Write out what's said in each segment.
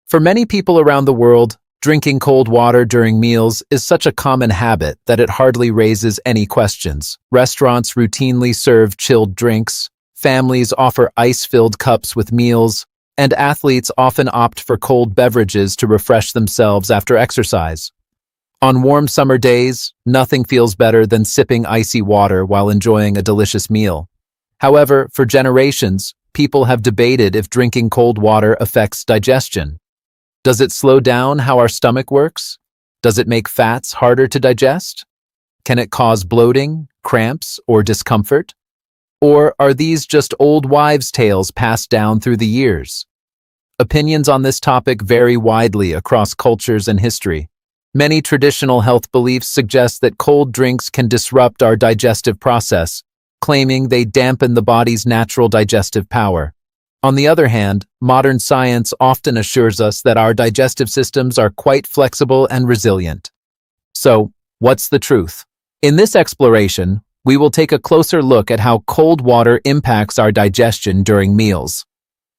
For many people around the world, drinking cold water during meals is such a common habit that it hardly raises any questions. Restaurants routinely serve chilled drinks, families offer ice-filled cups with meals, and athletes often opt for cold beverages to refresh themselves after exercise. On warm summer days, nothing feels better than sipping icy water while enjoying a delicious meal. However, for generations, people have debated if drinking cold water affects digestion. Does it slow down how our stomach works? Does it make fats harder to digest? Can it cause bloating, cramps, or discomfort? Or are these just old wives' tales passed down through the years? Opinions on this topic vary widely across cultures and history. Many traditional health beliefs suggest that cold drinks can disrupt our digestive process, claiming they dampen the body's natural digestive power. On the other hand, modern science often assures us that our digestive systems are quite flexible and resilient. So, what's the truth? In this exploration, we will take a closer look at how cold water impacts our digestion during meals.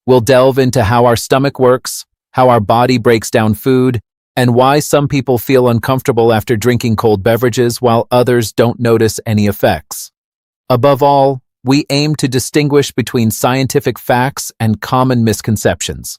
We'll delve into how our stomach works, how our body breaks down food, and why some people feel uncomfortable after drinking cold beverages while others don't notice any effects. Above all, we aim to distinguish between scientific facts and common misconceptions.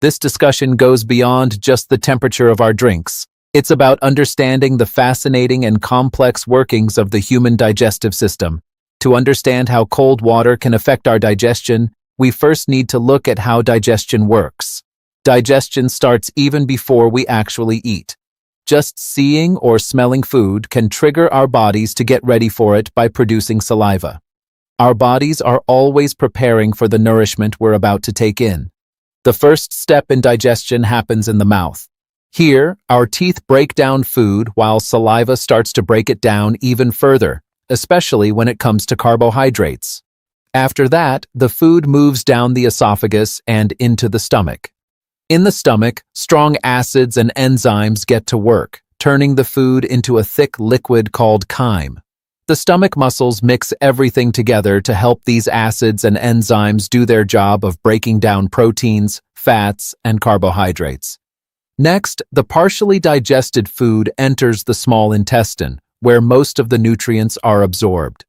This discussion goes beyond just the temperature of our drinks. It's about understanding the fascinating and complex workings of the human digestive system. To understand how cold water can affect our digestion, we first need to look at how digestion works. Digestion starts even before we actually eat. Just seeing or smelling food can trigger our bodies to get ready for it by producing saliva. Our bodies are always preparing for the nourishment we're about to take in. The first step in digestion happens in the mouth. Here, our teeth break down food while saliva starts to break it down even further, especially when it comes to carbohydrates. After that, the food moves down the esophagus and into the stomach. In the stomach, strong acids and enzymes get to work, turning the food into a thick liquid called chyme. The stomach muscles mix everything together to help these acids and enzymes do their job of breaking down proteins, fats, and carbohydrates. Next, the partially digested food enters the small intestine, where most of the nutrients are absorbed.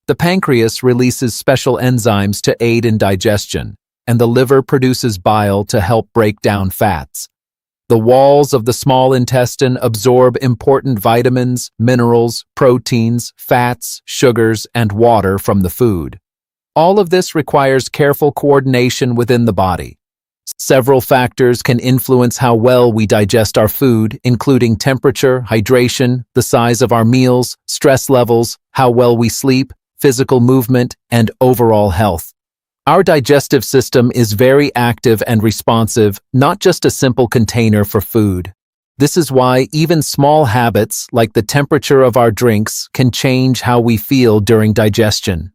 The pancreas releases special enzymes to aid in digestion, and the liver produces bile to help break down fats. The walls of the small intestine absorb important vitamins, minerals, proteins, fats, sugars, and water from the food. All of this requires careful coordination within the body. Several factors can influence how well we digest our food, including temperature, hydration, the size of our meals, stress levels, how well we sleep, physical movement, and overall health. Our digestive system is very active and responsive, not just a simple container for food. This is why even small habits, like the temperature of our drinks, can change how we feel during digestion.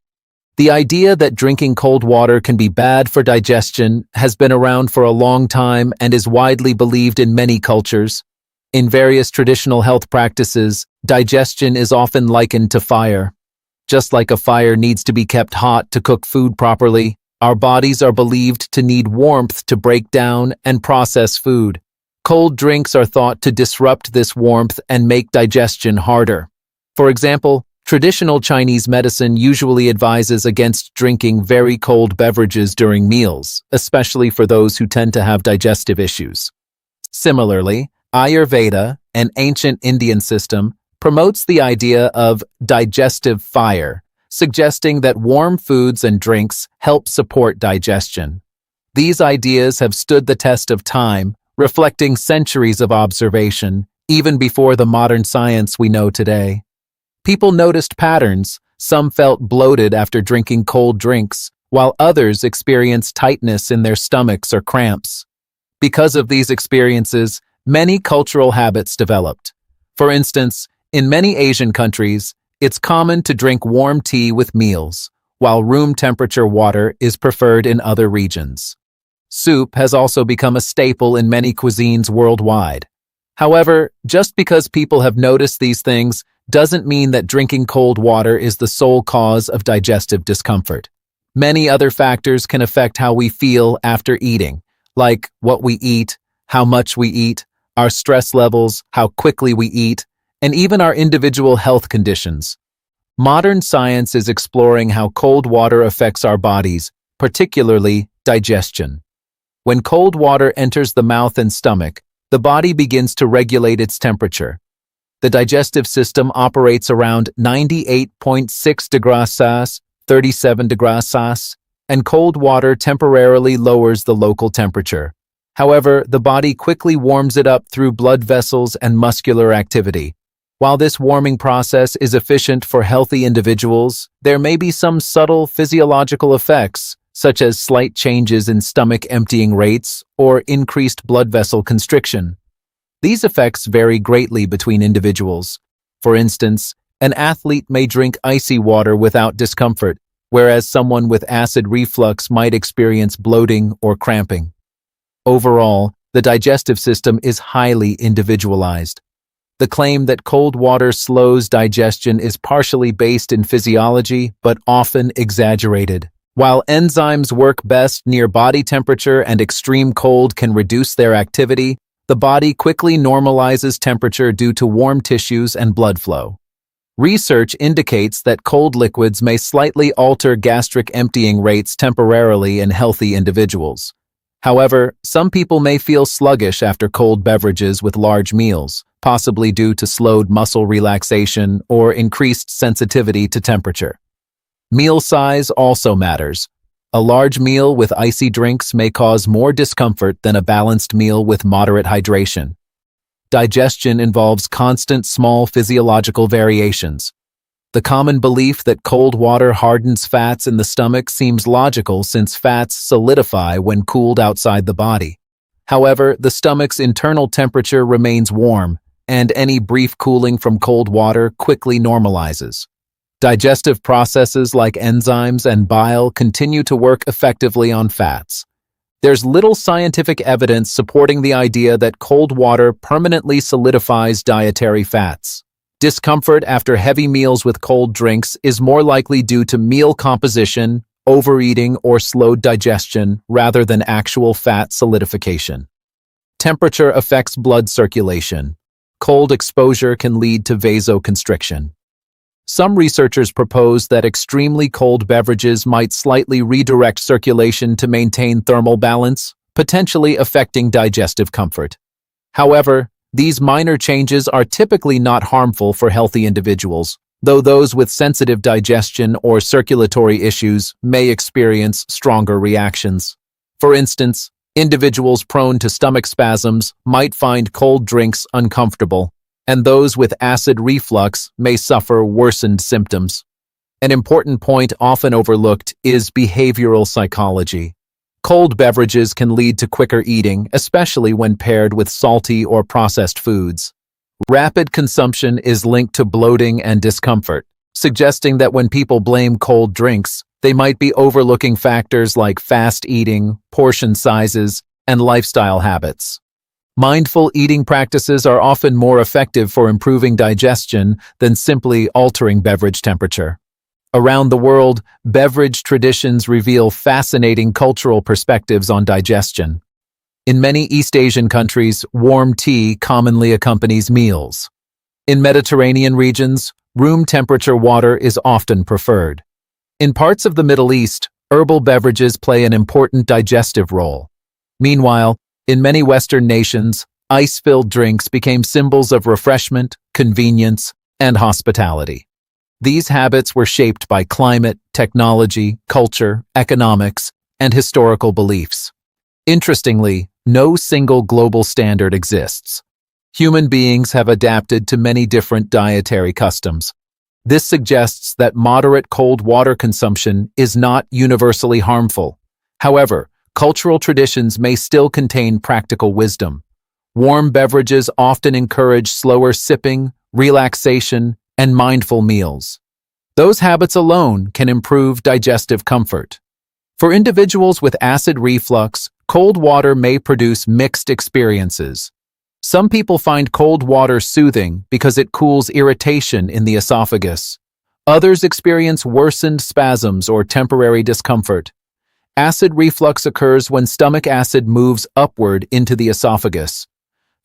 The idea that drinking cold water can be bad for digestion has been around for a long time and is widely believed in many cultures. In various traditional health practices, digestion is often likened to fire. Just like a fire needs to be kept hot to cook food properly, our bodies are believed to need warmth to break down and process food. Cold drinks are thought to disrupt this warmth and make digestion harder. For example, traditional Chinese medicine usually advises against drinking very cold beverages during meals, especially for those who tend to have digestive issues. Similarly, Ayurveda, an ancient Indian system, promotes the idea of digestive fire, suggesting that warm foods and drinks help support digestion. These ideas have stood the test of time, reflecting centuries of observation, even before the modern science we know today. People noticed patterns. Some felt bloated after drinking cold drinks, while others experienced tightness in their stomachs or cramps. Because of these experiences, many cultural habits developed. For instance, in many Asian countries, it's common to drink warm tea with meals, while room temperature water is preferred in other regions. Soup has also become a staple in many cuisines worldwide. However, just because people have noticed these things doesn't mean that drinking cold water is the sole cause of digestive discomfort. Many other factors can affect how we feel after eating, like what we eat, how much we eat, our stress levels, how quickly we eat, and even our individual health conditions. Modern science is exploring how cold water affects our bodies, particularly digestion. When cold water enters the mouth and stomach, the body begins to regulate its temperature. The digestive system operates around 98.6 degrees Celsius, 37 degrees Celsius, and cold water temporarily lowers the local temperature. However, the body quickly warms it up through blood vessels and muscular activity. While this warming process is efficient for healthy individuals, there may be some subtle physiological effects, such as slight changes in stomach emptying rates or increased blood vessel constriction. These effects vary greatly between individuals. For instance, an athlete may drink icy water without discomfort, whereas someone with acid reflux might experience bloating or cramping. Overall, the digestive system is highly individualized. The claim that cold water slows digestion is partially based in physiology, but often exaggerated. While enzymes work best near body temperature and extreme cold can reduce their activity, the body quickly normalizes temperature due to warm tissues and blood flow. Research indicates that cold liquids may slightly alter gastric emptying rates temporarily in healthy individuals. However, some people may feel sluggish after cold beverages with large meals, possibly due to slowed muscle relaxation or increased sensitivity to temperature. Meal size also matters. A large meal with icy drinks may cause more discomfort than a balanced meal with moderate hydration. Digestion involves constant small physiological variations. The common belief that cold water hardens fats in the stomach seems logical since fats solidify when cooled outside the body. However, the stomach's internal temperature remains warm, and any brief cooling from cold water quickly normalizes. Digestive processes like enzymes and bile continue to work effectively on fats. There's little scientific evidence supporting the idea that cold water permanently solidifies dietary fats. Discomfort after heavy meals with cold drinks is more likely due to meal composition, overeating, or slowed digestion rather than actual fat solidification. Temperature affects blood circulation. Cold exposure can lead to vasoconstriction. Some researchers propose that extremely cold beverages might slightly redirect circulation to maintain thermal balance, potentially affecting digestive comfort. However, these minor changes are typically not harmful for healthy individuals, though those with sensitive digestion or circulatory issues may experience stronger reactions. For instance, individuals prone to stomach spasms might find cold drinks uncomfortable, and those with acid reflux may suffer worsened symptoms. An important point often overlooked is behavioral psychology. Cold beverages can lead to quicker eating, especially when paired with salty or processed foods. Rapid consumption is linked to bloating and discomfort, suggesting that when people blame cold drinks, they might be overlooking factors like fast eating, portion sizes, and lifestyle habits. Mindful eating practices are often more effective for improving digestion than simply altering beverage temperature. Around the world, beverage traditions reveal fascinating cultural perspectives on digestion. In many East Asian countries, warm tea commonly accompanies meals. In Mediterranean regions, room temperature water is often preferred. In parts of the Middle East, herbal beverages play an important digestive role. Meanwhile, in many Western nations, ice-filled drinks became symbols of refreshment, convenience, and hospitality. These habits were shaped by climate, technology, culture, economics, and historical beliefs. Interestingly, no single global standard exists. Human beings have adapted to many different dietary customs. This suggests that moderate cold water consumption is not universally harmful. However, cultural traditions may still contain practical wisdom. Warm beverages often encourage slower sipping, relaxation, and mindful meals. Those habits alone can improve digestive comfort. For individuals with acid reflux, cold water may produce mixed experiences. Some people find cold water soothing because it cools irritation in the esophagus. Others experience worsened spasms or temporary discomfort. Acid reflux occurs when stomach acid moves upward into the esophagus.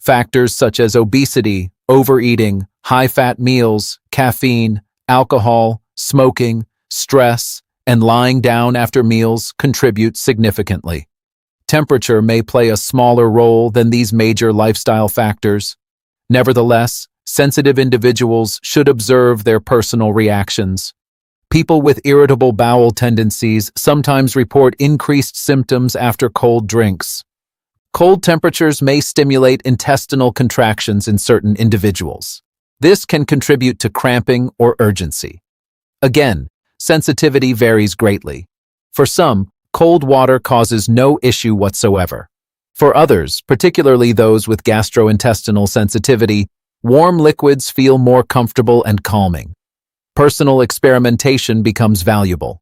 Factors such as obesity, overeating, high-fat meals, caffeine, alcohol, smoking, stress, and lying down after meals contribute significantly. Temperature may play a smaller role than these major lifestyle factors. Nevertheless, sensitive individuals should observe their personal reactions. People with irritable bowel tendencies sometimes report increased symptoms after cold drinks. Cold temperatures may stimulate intestinal contractions in certain individuals. This can contribute to cramping or urgency. Again, sensitivity varies greatly. For some, cold water causes no issue whatsoever. For others, particularly those with gastrointestinal sensitivity, warm liquids feel more comfortable and calming. Personal experimentation becomes valuable.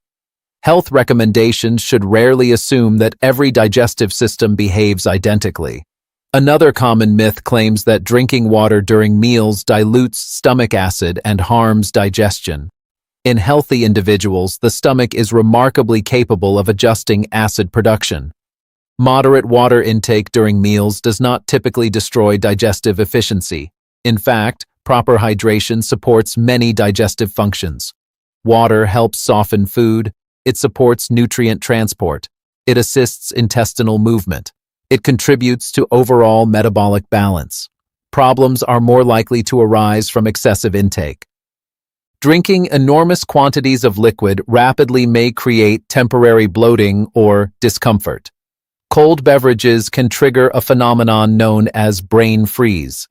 Health recommendations should rarely assume that every digestive system behaves identically. Another common myth claims that drinking water during meals dilutes stomach acid and harms digestion. In healthy individuals, the stomach is remarkably capable of adjusting acid production. Moderate water intake during meals does not typically destroy digestive efficiency. In fact, proper hydration supports many digestive functions. Water helps soften food. It supports nutrient transport. It assists intestinal movement. It contributes to overall metabolic balance. Problems are more likely to arise from excessive intake. Drinking enormous quantities of liquid rapidly may create temporary bloating or discomfort. Cold beverages can trigger a phenomenon known as brain freeze.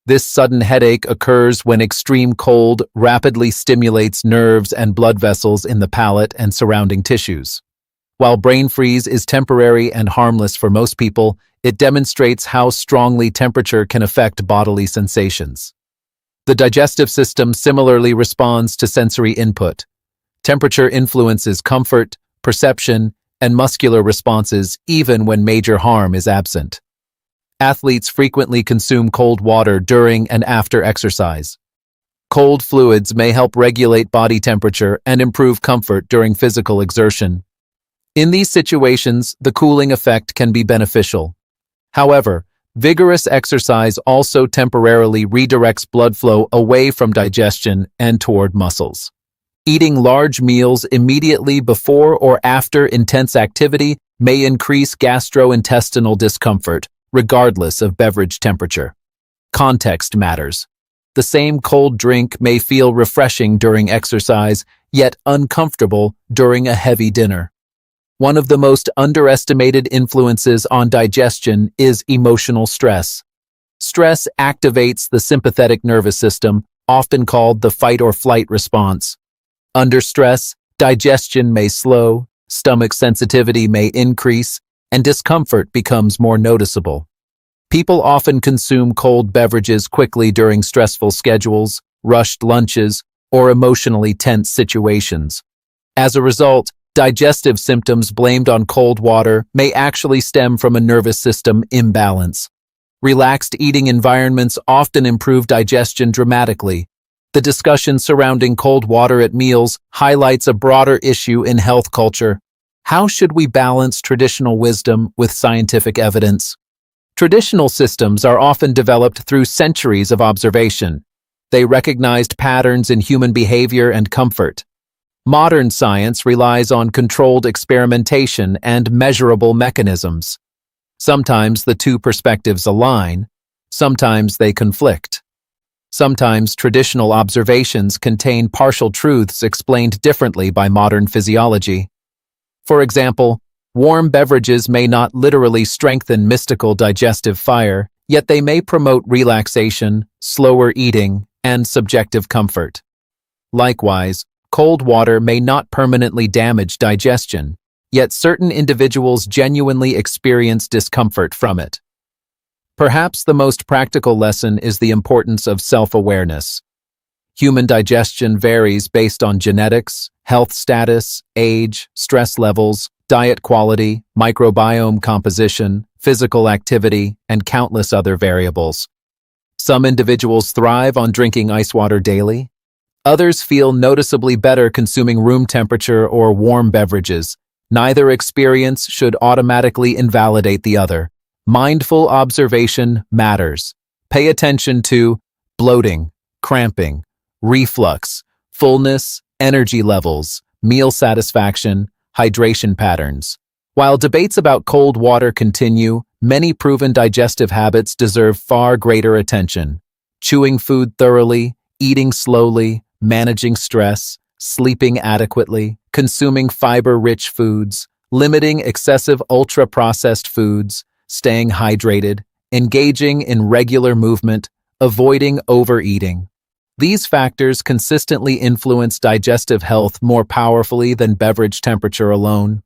This sudden headache occurs when extreme cold rapidly stimulates nerves and blood vessels in the palate and surrounding tissues. While brain freeze is temporary and harmless for most people, it demonstrates how strongly temperature can affect bodily sensations. The digestive system similarly responds to sensory input. Temperature influences comfort, perception, and muscular responses even when major harm is absent. Athletes frequently consume cold water during and after exercise. Cold fluids may help regulate body temperature and improve comfort during physical exertion. In these situations, the cooling effect can be beneficial. However, vigorous exercise also temporarily redirects blood flow away from digestion and toward muscles. Eating large meals immediately before or after intense activity may increase gastrointestinal discomfort, regardless of beverage temperature. Context matters. The same cold drink may feel refreshing during exercise, yet uncomfortable during a heavy dinner. One of the most underestimated influences on digestion is emotional stress. Stress activates the sympathetic nervous system, often called the fight-or-flight response. Under stress, digestion may slow, stomach sensitivity may increase, and discomfort becomes more noticeable. People often consume cold beverages quickly during stressful schedules, rushed lunches, or emotionally tense situations. As a result, digestive symptoms blamed on cold water may actually stem from a nervous system imbalance. Relaxed eating environments often improve digestion dramatically. The discussion surrounding cold water at meals highlights a broader issue in health culture. How should we balance traditional wisdom with scientific evidence? Traditional systems are often developed through centuries of observation. They recognized patterns in human behavior and comfort. Modern science relies on controlled experimentation and measurable mechanisms. Sometimes the two perspectives align, sometimes they conflict. Sometimes traditional observations contain partial truths explained differently by modern physiology. For example, warm beverages may not literally strengthen mystical digestive fire, yet they may promote relaxation, slower eating, and subjective comfort. Likewise, cold water may not permanently damage digestion, yet certain individuals genuinely experience discomfort from it. Perhaps the most practical lesson is the importance of self-awareness. Human digestion varies based on genetics, health status, age, stress levels, diet quality, microbiome composition, physical activity, and countless other variables. Some individuals thrive on drinking ice water daily. Others feel noticeably better consuming room temperature or warm beverages, Neither experience should automatically invalidate the other. Mindful observation matters. Pay attention to bloating, cramping, reflux, fullness, energy levels, meal satisfaction, hydration patterns. While debates about cold water continue, many proven digestive habits deserve far greater attention. Chewing food thoroughly, eating slowly, managing stress, sleeping adequately, consuming fiber-rich foods, limiting excessive ultra-processed foods, staying hydrated, engaging in regular movement, avoiding overeating. These factors consistently influence digestive health more powerfully than beverage temperature alone.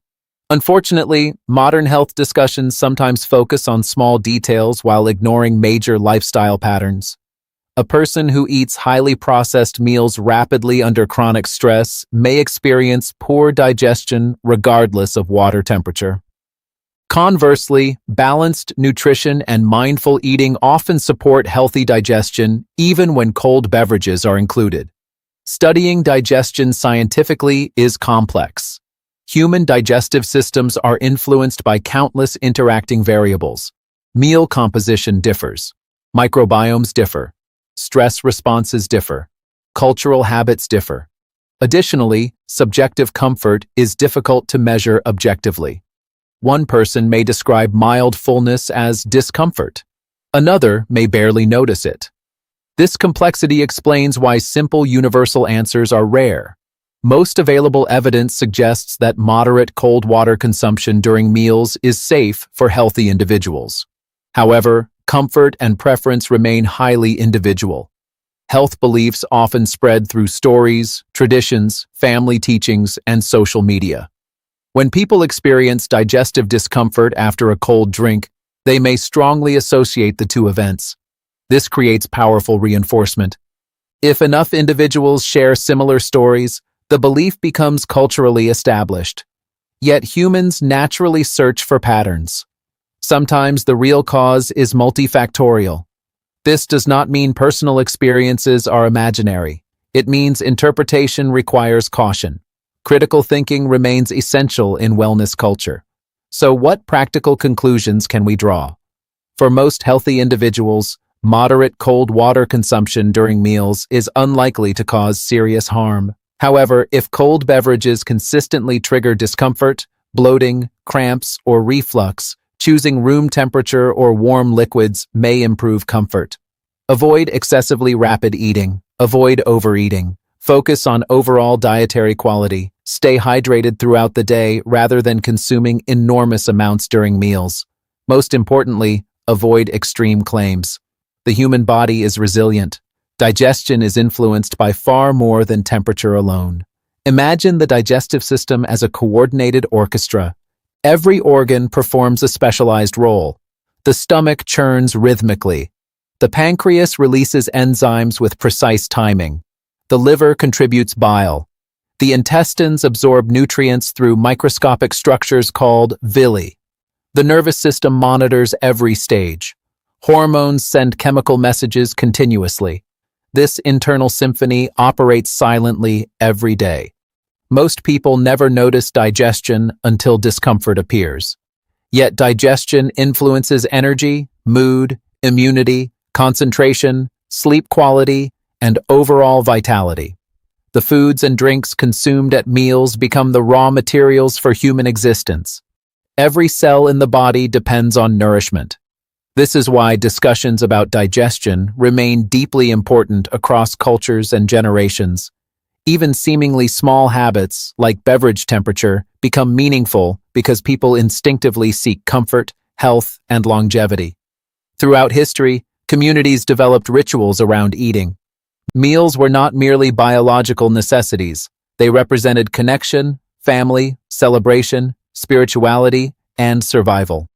Unfortunately, modern health discussions sometimes focus on small details while ignoring major lifestyle patterns. A person who eats highly processed meals rapidly under chronic stress may experience poor digestion regardless of water temperature. Conversely, balanced nutrition and mindful eating often support healthy digestion even when cold beverages are included. Studying digestion scientifically is complex. Human digestive systems are influenced by countless interacting variables. Meal composition differs. Microbiomes differ. Stress responses differ. Cultural habits differ. Additionally, subjective comfort is difficult to measure objectively. One person may describe mild fullness as discomfort. Another may barely notice it. This complexity explains why simple universal answers are rare. Most available evidence suggests that moderate cold water consumption during meals is safe for healthy individuals. However, comfort and preference remain highly individual. Health beliefs often spread through stories, traditions, family teachings, and social media. When people experience digestive discomfort after a cold drink, they may strongly associate the two events. This creates powerful reinforcement. If enough individuals share similar stories, the belief becomes culturally established. Yet humans naturally search for patterns. Sometimes the real cause is multifactorial. This does not mean personal experiences are imaginary. It means interpretation requires caution. Critical thinking remains essential in wellness culture. So what practical conclusions can we draw? For most healthy individuals, moderate cold water consumption during meals is unlikely to cause serious harm. However, if cold beverages consistently trigger discomfort, bloating, cramps, or reflux, choosing room temperature or warm liquids may improve comfort. Avoid excessively rapid eating. Avoid overeating. Focus on overall dietary quality. Stay hydrated throughout the day rather than consuming enormous amounts during meals. Most importantly, avoid extreme claims. The human body is resilient. Digestion is influenced by far more than temperature alone. Imagine the digestive system as a coordinated orchestra. Every organ performs a specialized role. The stomach churns rhythmically. The pancreas releases enzymes with precise timing. The liver contributes bile. The intestines absorb nutrients through microscopic structures called villi. The nervous system monitors every stage. Hormones send chemical messages continuously. This internal symphony operates silently every day. Most people never notice digestion until discomfort appears. Yet digestion influences energy, mood, immunity, concentration, sleep quality, and overall vitality. The foods and drinks consumed at meals become the raw materials for human existence. Every cell in the body depends on nourishment. This is why discussions about digestion remain deeply important across cultures and generations. Even seemingly small habits, like beverage temperature, become meaningful because people instinctively seek comfort, health, and longevity. Throughout history, communities developed rituals around eating. Meals were not merely biological necessities. They represented connection, family, celebration, spirituality, and survival.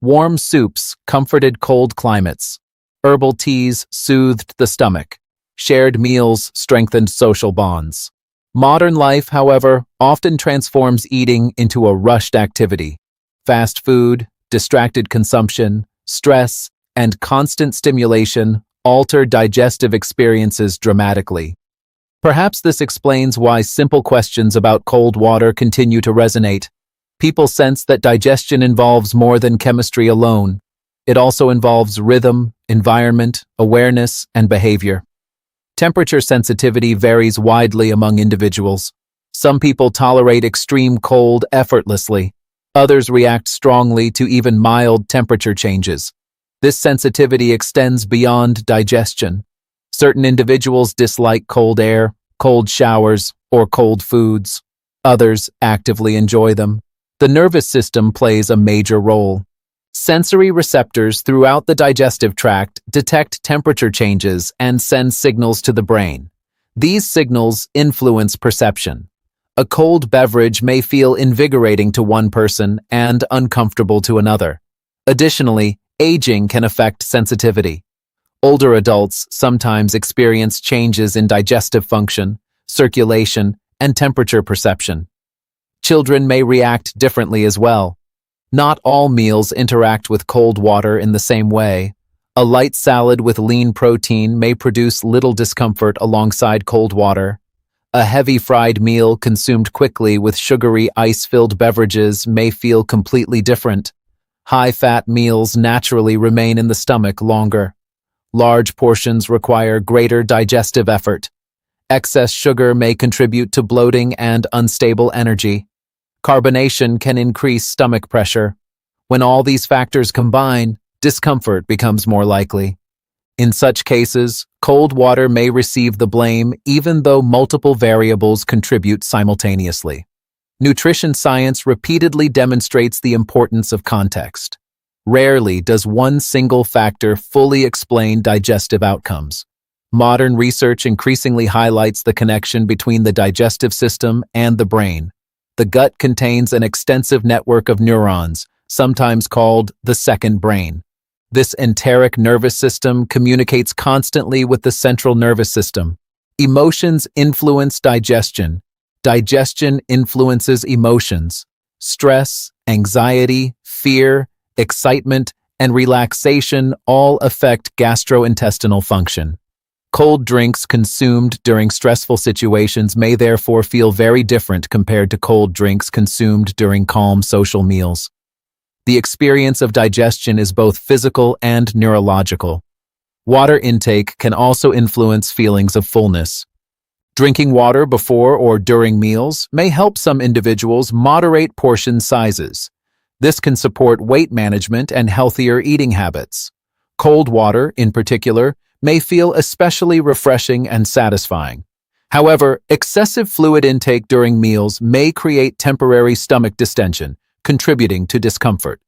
Warm soups comforted cold climates. Herbal teas soothed the stomach. Shared meals strengthened social bonds. Modern life, however, often transforms eating into a rushed activity. Fast food, distracted consumption, stress, and constant stimulation alter digestive experiences dramatically. Perhaps this explains why simple questions about cold water continue to resonate. People sense that digestion involves more than chemistry alone. It also involves rhythm, environment, awareness, and behavior. Temperature sensitivity varies widely among individuals. Some people tolerate extreme cold effortlessly. Others react strongly to even mild temperature changes. This sensitivity extends beyond digestion. Certain individuals dislike cold air, cold showers, or cold foods. Others actively enjoy them. The nervous system plays a major role. Sensory receptors throughout the digestive tract detect temperature changes and send signals to the brain. These signals influence perception. A cold beverage may feel invigorating to one person and uncomfortable to another. Additionally, aging can affect sensitivity. Older adults sometimes experience changes in digestive function, circulation, and temperature perception. Children may react differently as well. Not all meals interact with cold water in the same way. A light salad with lean protein may produce little discomfort alongside cold water. A heavy fried meal consumed quickly with sugary ice-filled beverages may feel completely different. High-fat meals naturally remain in the stomach longer. Large portions require greater digestive effort. Excess sugar may contribute to bloating and unstable energy. Carbonation can increase stomach pressure. When all these factors combine, discomfort becomes more likely. In such cases, cold water may receive the blame even though multiple variables contribute simultaneously. Nutrition science repeatedly demonstrates the importance of context. Rarely does one single factor fully explain digestive outcomes. Modern research increasingly highlights the connection between the digestive system and the brain. The gut contains an extensive network of neurons, sometimes called the second brain. This enteric nervous system communicates constantly with the central nervous system. Emotions influence digestion. Digestion influences emotions. Stress, anxiety, fear, excitement, and relaxation all affect gastrointestinal function. Cold drinks consumed during stressful situations may therefore feel very different compared to cold drinks consumed during calm social meals. The experience of digestion is both physical and neurological. Water intake can also influence feelings of fullness. Drinking water before or during meals may help some individuals moderate portion sizes. This can support weight management and healthier eating habits. Cold water, in particular, may feel especially refreshing and satisfying. However, excessive fluid intake during meals may create temporary stomach distension, contributing to discomfort.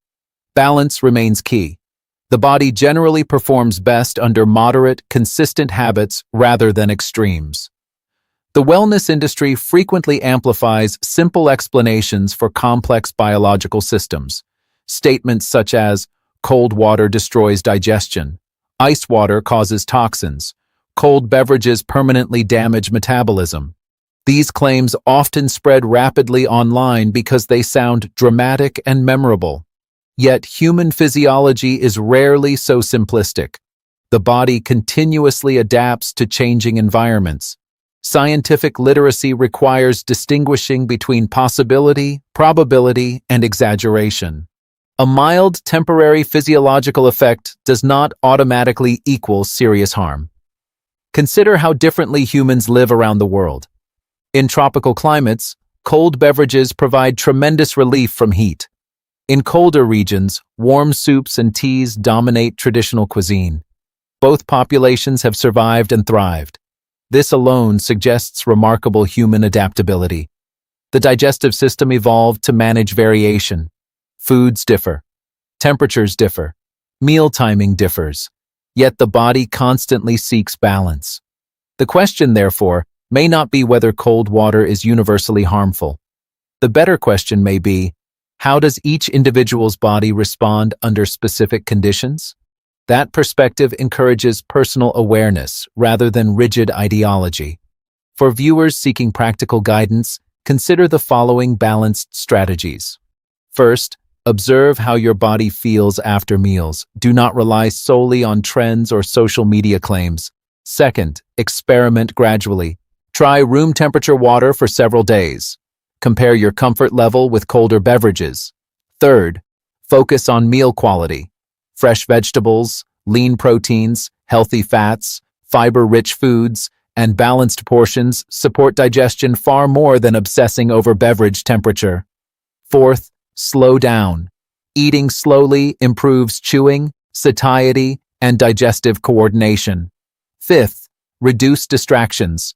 Balance remains key. The body generally performs best under moderate, consistent habits rather than extremes. The wellness industry frequently amplifies simple explanations for complex biological systems. Statements such as, cold water destroys digestion, ice water causes toxins, cold beverages permanently damage metabolism. These claims often spread rapidly online because they sound dramatic and memorable. Yet human physiology is rarely so simplistic. The body continuously adapts to changing environments. Scientific literacy requires distinguishing between possibility, probability, and exaggeration. A mild temporary physiological effect does not automatically equal serious harm. Consider how differently humans live around the world. In tropical climates, cold beverages provide tremendous relief from heat. In colder regions, warm soups and teas dominate traditional cuisine. Both populations have survived and thrived. This alone suggests remarkable human adaptability. The digestive system evolved to manage variation. Foods differ. Temperatures differ. Meal timing differs. Yet the body constantly seeks balance. The question, therefore, may not be whether cold water is universally harmful. The better question may be, how does each individual's body respond under specific conditions? That perspective encourages personal awareness rather than rigid ideology. For viewers seeking practical guidance, consider the following balanced strategies. First, observe how your body feels after meals. Do not rely solely on trends or social media claims. Second, experiment gradually. Try room temperature water for several days. Compare your comfort level with colder beverages. Third, focus on meal quality. Fresh vegetables, lean proteins, healthy fats, fiber-rich foods, and balanced portions support digestion far more than obsessing over beverage temperature. Fourth, slow down. Eating slowly improves chewing, satiety, and digestive coordination. Fifth, reduce distractions.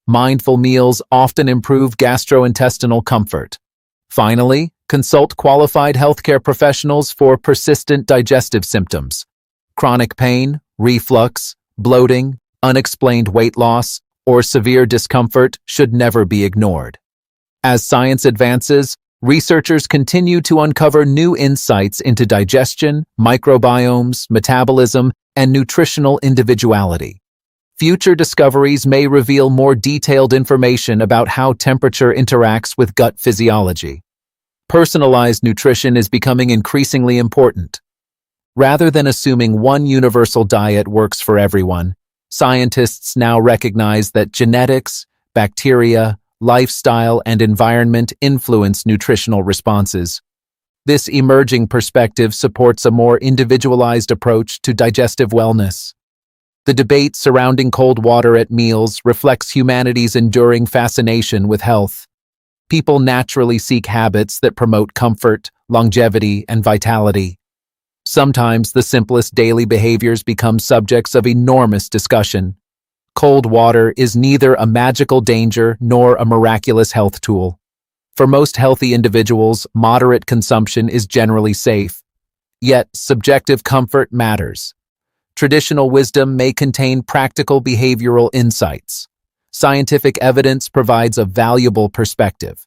Mindful meals often improve gastrointestinal comfort. Finally, consult qualified healthcare professionals for persistent digestive symptoms. Chronic pain, reflux, bloating, unexplained weight loss, or severe discomfort should never be ignored. As science advances, researchers continue to uncover new insights into digestion, microbiomes, metabolism, and nutritional individuality. Future discoveries may reveal more detailed information about how temperature interacts with gut physiology. Personalized nutrition is becoming increasingly important. Rather than assuming one universal diet works for everyone, scientists now recognize that genetics, bacteria, lifestyle, and environment influence nutritional responses. This emerging perspective supports a more individualized approach to digestive wellness. The debate surrounding cold water at meals reflects humanity's enduring fascination with health. People naturally seek habits that promote comfort, longevity, and vitality. Sometimes the simplest daily behaviors become subjects of enormous discussion. Cold water is neither a magical danger nor a miraculous health tool. For most healthy individuals, moderate consumption is generally safe. Yet, subjective comfort matters. Traditional wisdom may contain practical behavioral insights. Scientific evidence provides a valuable perspective.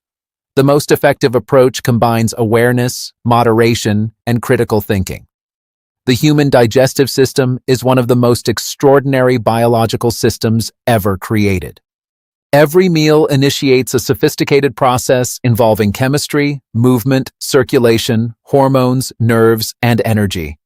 The most effective approach combines awareness, moderation, and critical thinking. The human digestive system is one of the most extraordinary biological systems ever created. Every meal initiates a sophisticated process involving chemistry, movement, circulation, hormones, nerves, and energy.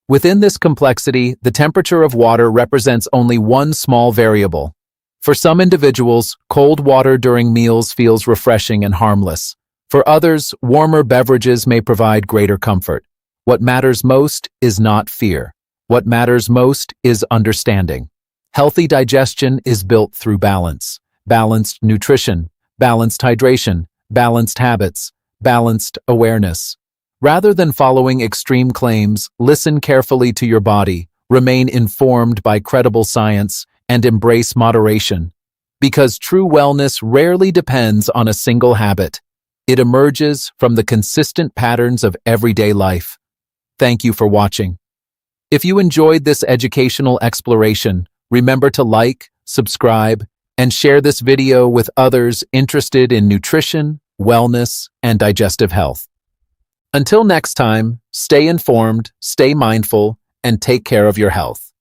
Within this complexity, the temperature of water represents only one small variable. For some individuals, cold water during meals feels refreshing and harmless. For others, warmer beverages may provide greater comfort. What matters most is not fear. What matters most is understanding. Healthy digestion is built through balance. Balanced nutrition, balanced hydration, balanced habits, balanced awareness. Rather than following extreme claims, listen carefully to your body, remain informed by credible science, and embrace moderation. Because true wellness rarely depends on a single habit. It emerges from the consistent patterns of everyday life. Thank you for watching. If you enjoyed this educational exploration, remember to like, subscribe, and share this video with others interested in nutrition, wellness, and digestive health. Until next time, stay informed, stay mindful, and take care of your health.